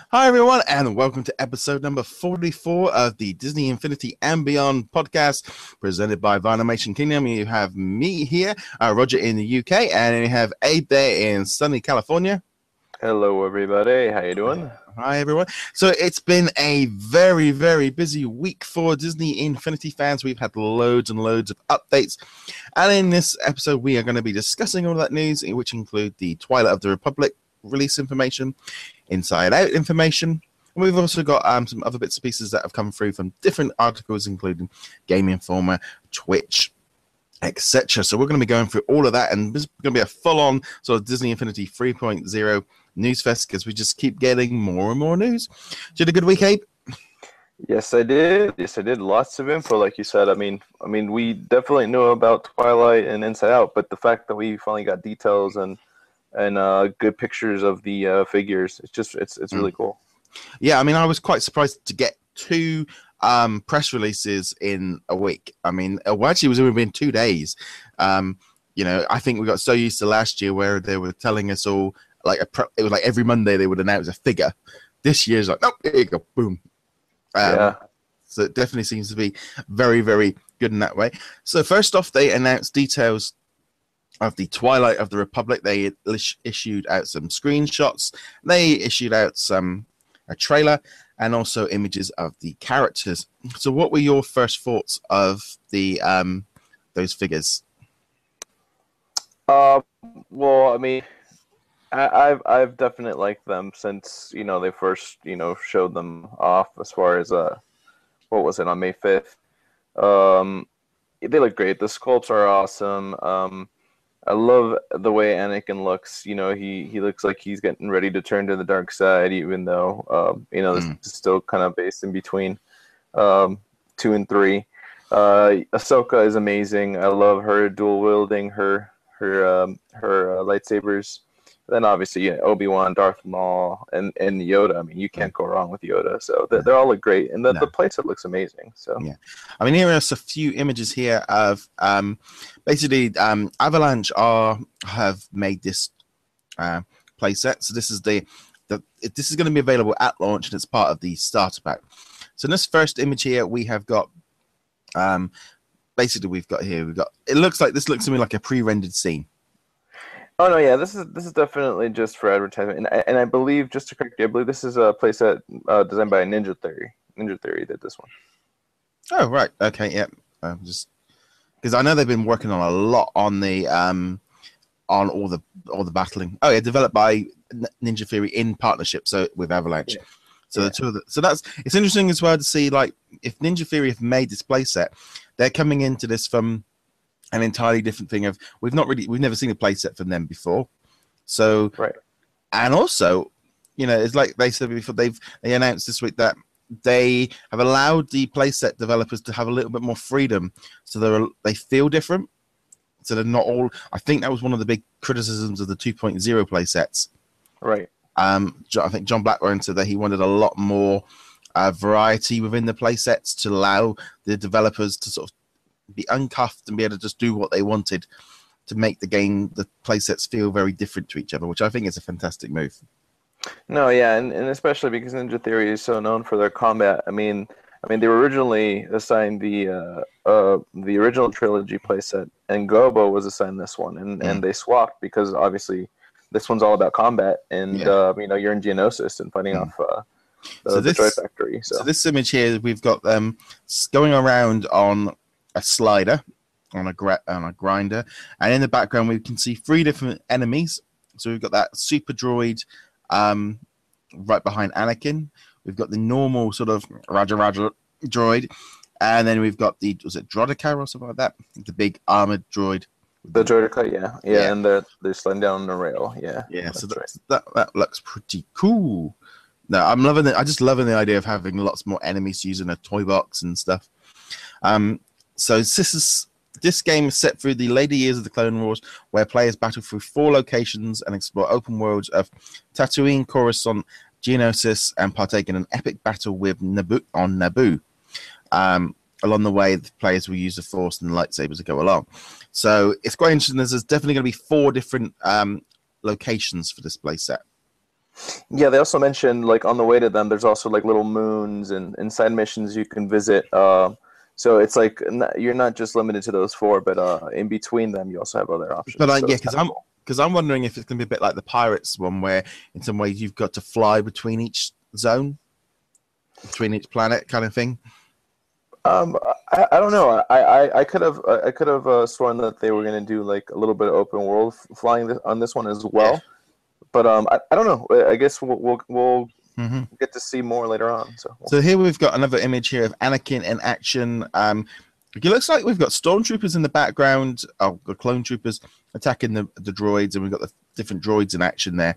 Hi, everyone, and welcome to episode number 44 of the Disney Infinity and Beyond podcast presented by Vinimation Kingdom. You have me here, Roger in the UK, and you have Abe there in sunny California. Hello, everybody. How you doing? Hi, everyone. So it's been a very, very busy week for Disney Infinity fans. We've had loads and loads of updates. And in this episode, we are going to be discussing all that news, which include the Twilight of the Republic release information, Inside Out information. And we've also got some other bits and pieces that have come through from different articles, including Game Informer, Twitch, etc. So we're going to be going through all of that, and this is going to be a full-on sort of Disney Infinity 3.0 news fest because we just keep getting more and more news. Did you have a good week, Abe? Yes, I did. Lots of info, like you said. I mean, we definitely knew about Twilight and Inside Out, but the fact that we finally got details and good pictures of the figures, it's really cool. Yeah, I mean, I was quite surprised to get two press releases in a week. I mean, actually, it was only been 2 days. I think we got so used to last year where they were telling us all it was like every Monday they would announce a figure. This year's like, nope, here you go, boom. So it definitely seems to be very, very good in that way. So first off, they announced details of the Twilight of the Republic. They issued out some screenshots. They issued out a trailer and also images of the characters. So what were your first thoughts of the those figures? Well, I mean, I've definitely liked them since they first showed them off. As far as what was it on May 5th? They look great. The sculpts are awesome. I love the way Anakin looks. He looks like he's getting ready to turn to the dark side, even though this is still kind of based in between 2 and 3. Ahsoka is amazing. I love her dual wielding her lightsabers. Then obviously Obi-Wan, Darth Maul, and Yoda. I mean, you can't go wrong with Yoda. So they all look great, and the playset looks amazing. So yeah, I mean, here are just a few images here of basically Avalanche have made this playset. So this is this is going to be available at launch, and it's part of the starter pack. So in this first image here, we have got basically it looks to me like a pre-rendered scene. Oh no, yeah, this is definitely just for advertisement, and I believe, just to correct you, I believe this is a playset designed by Ninja Theory. Ninja Theory did this one. Oh right, okay, yeah. Just because I know they've been working on a lot on the on all the battling. Oh yeah, developed by Ninja Theory in partnership with Avalanche. Yeah. So the two of it's interesting as well to see, like, if Ninja Theory have made this playset, they're coming into this from an entirely different thing of we've never seen a playset from them before. So right. And also, it's like they said before, they announced this week that they have allowed the playset developers to have a little bit more freedom, so they feel different. So they're not all. I think that was one of the big criticisms of the 2.0 playsets. Right. I think John Blackburn said that he wanted a lot more variety within the playsets to allow the developers to sort of be uncuffed and be able to just do what they wanted to make the playsets feel very different to each other, which I think is a fantastic move. No, yeah, and especially because Ninja Theory is so known for their combat. I mean, they were originally assigned the original trilogy playset, and Gobo was assigned this one, and they swapped because obviously this one's all about combat, and you're in Geonosis and fighting off the Droid Factory. So this image here, we've got them going around on a slider, on a grinder, and in the background we can see 3 different enemies. So we've got that super droid right behind Anakin. We've got the normal sort of Roger droid, and then we've got was it Droideka or something like that? The big armored droid. The Droideka, yeah, and they're sliding down the rail, yeah. So that looks pretty cool. No, I'm loving it. I just loving the idea of having lots more enemies using a toy box and stuff. So this game is set through the later years of the Clone Wars, where players battle through 4 locations and explore open worlds of Tatooine, Coruscant, Geonosis, and partake in an epic battle with Naboo. Along the way, the players will use the Force and the lightsabers to go along. So it's quite interesting. There's definitely going to be 4 different locations for this playset. Yeah, they also mentioned like on the way to them, there's also like little moons and side missions you can visit. So it's like you're not just limited to those four, but in between them, you also have other options. But So yeah, it's kind of cool. because I'm wondering if it's going to be a bit like the Pirates one, where in some ways you've got to fly between each zone, between each planet, kind of thing. I don't know. I could have sworn that they were going to do like a little bit of open world flying on this one as Yeah. well. But I don't know. I guess we'll Mm-hmm. get to see more later on. So So here we've got another image here of Anakin in action. It looks like we've got stormtroopers in the background. Oh, the clone troopers attacking the droids, and we've got the different droids in action there.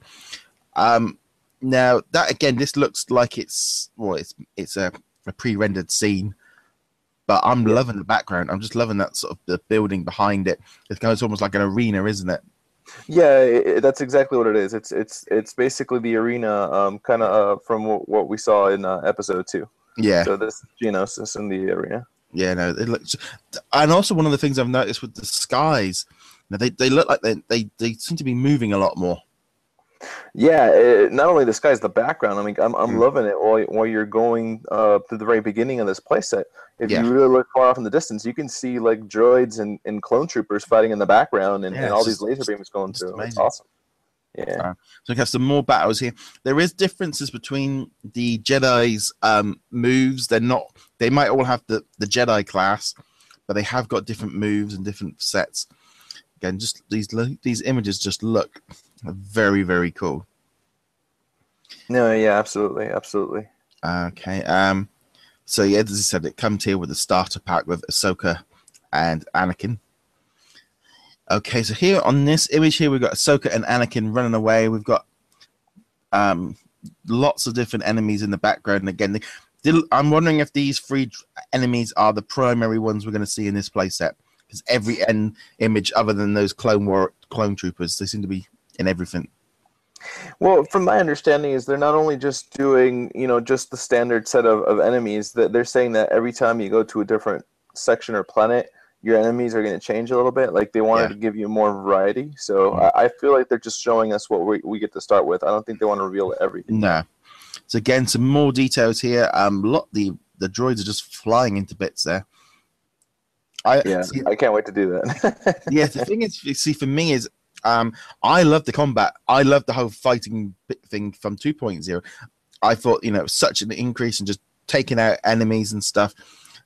Now that again, this looks like it's a pre-rendered scene, but I'm loving the background. I'm just loving that sort of the building behind it. It's almost like an arena, isn't it? yeah, that's exactly what it is. It's basically the arena, kind of from what we saw in episode 2. Yeah. So this Geonosis in the arena. Yeah, no, it looks, and also one of the things I've noticed with the skies, they look like they seem to be moving a lot more. Yeah, not only the sky's the background. I mean, I'm loving it while you're going to the very beginning of this playset. If you really look far off in the distance, you can see like droids and clone troopers fighting in the background, and all these laser beams going through. It's awesome. Yeah. So we have some more battles here. There is differences between the Jedi's moves. They might all have the Jedi class, but they have got different moves and different sets. Again, just these images just look very, very cool. No, yeah, absolutely. Okay. So yeah, as I said, it comes here with a starter pack with Ahsoka and Anakin. Okay, so here on this image here, we've got Ahsoka and Anakin running away. We've got lots of different enemies in the background. And again, I'm wondering if these 3 enemies are the primary ones we're going to see in this playset. Because every image, other than those clone troopers, they seem to be in everything. Well, from my understanding, is they're not only just doing, just the standard set of enemies. That they're saying that every time you go to a different section or planet, your enemies are going to change a little bit. Like they wanted to give you more variety. So I feel like they're just showing us what we get to start with. I don't think they want to reveal everything. No. So again, some more details here. The droids are just flying into bits there. I can't wait to do that. Yeah, the thing is, see, for me is, I love the combat. I love the whole fighting thing from 2.0. I thought, it was such an increase in just taking out enemies and stuff.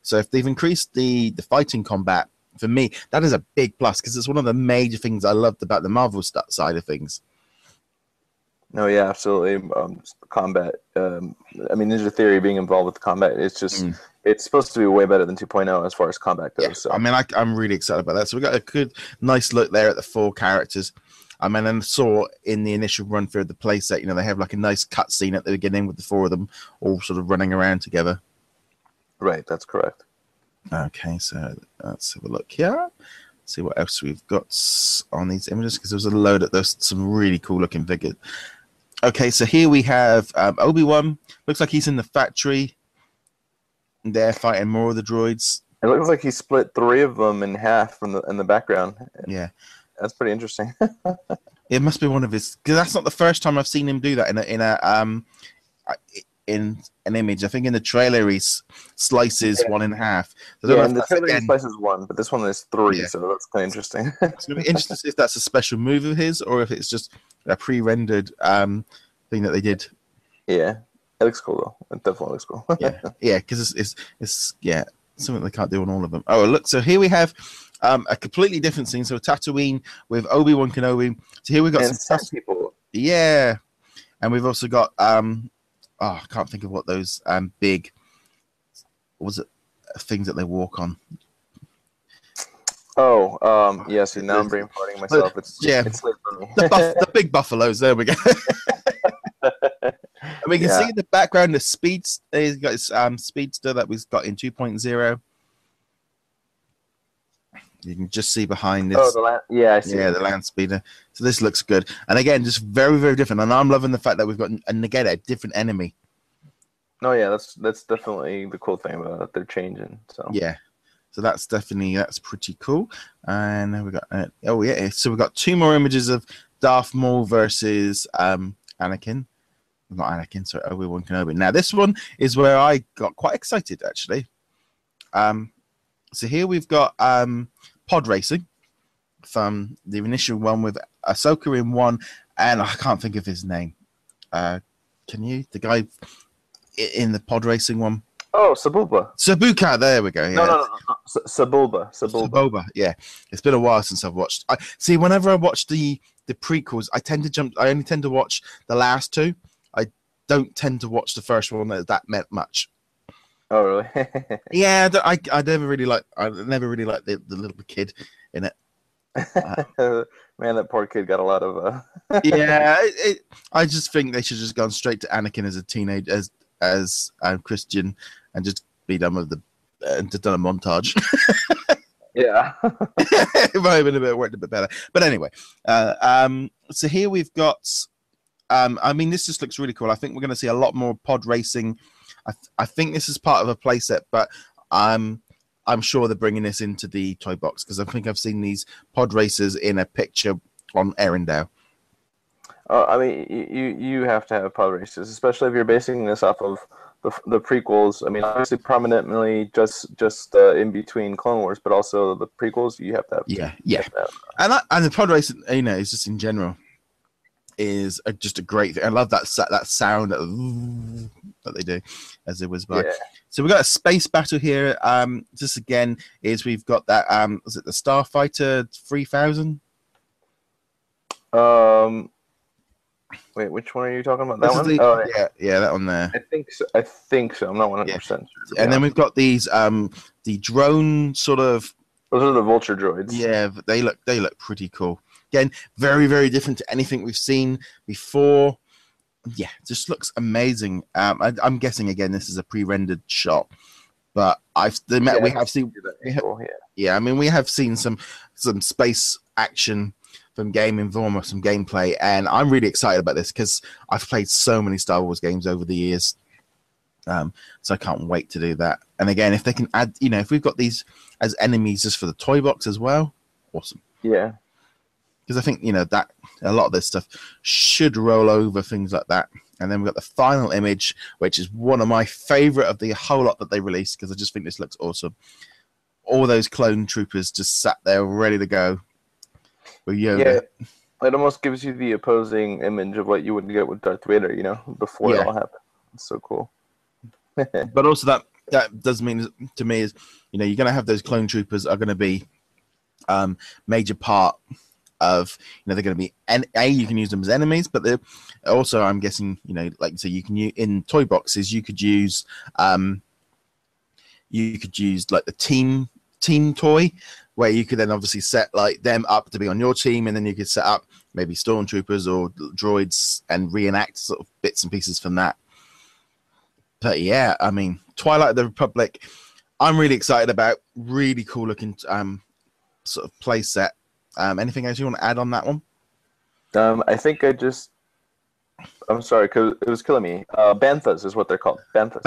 So if they've increased the fighting combat, for me, that is a big plus because it's one of the major things I loved about the Marvel side of things. No, yeah, absolutely. Combat. Ninja Theory being involved with combat, it's just it's supposed to be way better than 2.0 as far as combat goes. Yeah. So. I'm really excited about that. So we got a good, nice look there at the 4 characters. And I saw in the initial run through of the playset, they have like a nice cutscene at the beginning with the 4 of them all sort of running around together. Right, that's correct. Okay, so let's have a look here. See what else we've got on these images because there's a load of those, some really cool looking figures. Okay, so here we have Obi-Wan. Looks like he's in the factory. They're fighting more of the droids. It looks like he split 3 of them in half in the background. Yeah, that's pretty interesting. It must be one of his, because that's not the first time I've seen him do that in an image. I think in the trailer he slices one in half. So in the trailer he slices 1, but this one is 3, so that's kind of interesting. It's going to be interesting to see if that's a special move of his or if it's just a pre-rendered thing that they did. Yeah, it looks cool though. It definitely looks cool. yeah, because it's something they can't do on all of them. Oh, look, so here we have a completely different scene. So Tatooine with Obi-Wan Kenobi. So here we've got some people. Yeah, and we've also got I can't think of what those big, what was it, things that they walk on. Oh, yes. Now I'm brain farting myself. It's late for me. The big buffaloes. There we go. And we can see in the background the speedster. He's got his speedster that we've got in 2.0. You can just see behind this. Oh, I see. Yeah, the land speeder. So this looks good. And again, just very, very different. And I'm loving the fact that we've got a different enemy. Oh yeah, that's definitely the cool thing about it. They're changing. So yeah. So that's pretty cool. And now we got so we got 2 more images of Darth Maul versus Anakin. not Anakin, sorry, Obi-Wan Kenobi. Now, this one is where I got quite excited, actually. So here we've got pod racing from the initial one with Ahsoka in one, and I can't think of his name. Can you? The guy in the pod racing one? Oh, Sabuka, there we go. Yeah. No. Sebulba. Yeah. It's been a while since I've watched. See, whenever I watch the prequels, I only tend to watch the last two. I don't tend to watch the first one that meant much. Oh, really? Yeah, I never really liked the little kid in it. Man, that poor kid got a lot of. Yeah, I just think they should just gone straight to Anakin as a teenager, as Christian, and just be done with just done a montage. Yeah, it might have worked a bit better. But anyway, so here we've got. I mean, this just looks really cool. I think we're going to see a lot more pod racing. I think this is part of a playset, but I'm sure they're bringing this into the toy box because I think I've seen these pod racers in a picture on Arendelle. I mean, you have to have pod races, especially if you're basing this off of the prequels. I mean, obviously, prominently just in between Clone Wars, but also the prequels. You have to have. Yeah. And the pod racing, is just in general is just a great thing. I love that sound that they do as it whiz by. Yeah. So we've got a space battle here. This again is we've got that. Was it the Starfighter 3000? Wait, which one are you talking about? That one? Yeah, that one there. I think so. I'm not 100% sure. And then we've got these the drone sort of. Those are the vulture droids. Yeah, they look pretty cool. Again, very, very different to anything we've seen before. Yeah, just looks amazing. I'm guessing again this is a pre-rendered shot, but we have seen. I mean, we have seen some space action from Game Informer, some gameplay, and I'm really excited about this because I've played so many Star Wars games over the years. So I can't wait to do that. And again, if they can add, if we've got these as enemies just for the toy box as well, awesome. Yeah. Because I think, that a lot of this stuff should roll over things like that. And then we've got the final image, which is one of my favorite of the whole lot that they released because I just think this looks awesome. All those clone troopers just sat there ready to go with Yoda. Yeah, it almost gives you the opposing image of what you would get with Darth Vader, before it all happened. It's so cool. But also that does mean to me is, you're going to have those clone troopers are going to be major part of, they're going to be, you can use them as enemies, but they're also, I'm guessing, like you say, you can use in toy boxes, you could use like the team toy, where you could then obviously set like them up to be on your team, and then you could set up maybe stormtroopers or droids and reenact sort of bits and pieces from that. But yeah, I mean, Twilight of the Republic, I'm really excited about. Really cool looking sort of play set. Anything else you want to add on that one? I think I'm sorry, because it was killing me. Banthas is what they're called. Banthas.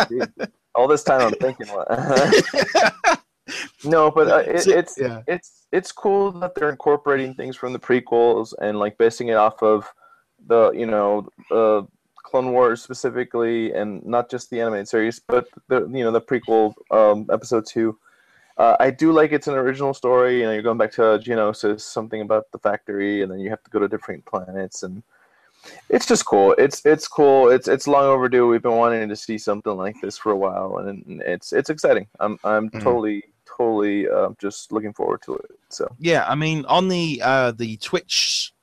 So, all this time I'm thinking what. No, but it's cool that they're incorporating things from the prequels and like basing it off of the Clone Wars specifically, and not just the animated series, but the prequel episode 2. I do like it's an original story. You're going back to Geonosis, something about the factory, and then you have to go to different planets, and it's just cool. It's cool. It's long overdue. We've been wanting to see something like this for a while, and it's exciting. I'm totally just looking forward to it. So yeah, I mean, on the Twitch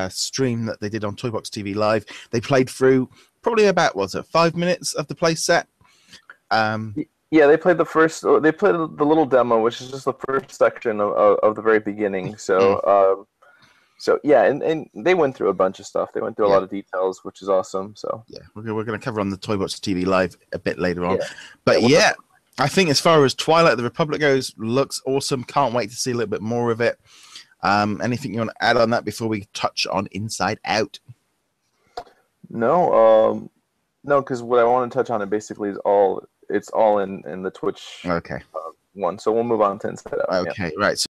stream that they did on Toybox TV Live, they played through probably about 5 minutes of the play set. Yeah, they played the little demo, which is just the first section of the very beginning. So yeah, and they went through a bunch of stuff. They went through a lot of details, which is awesome. So yeah, we're going to cover on the Toybox TV Live a bit later on. But yeah, I think as far as Twilight of the Republic goes, looks awesome. Can't wait to see a little bit more of it. Anything you want to add on that before we touch on Inside Out? No, because what I want to touch on it basically is it's all in the Twitch one. So we'll move on to Inside Out. Okay, right.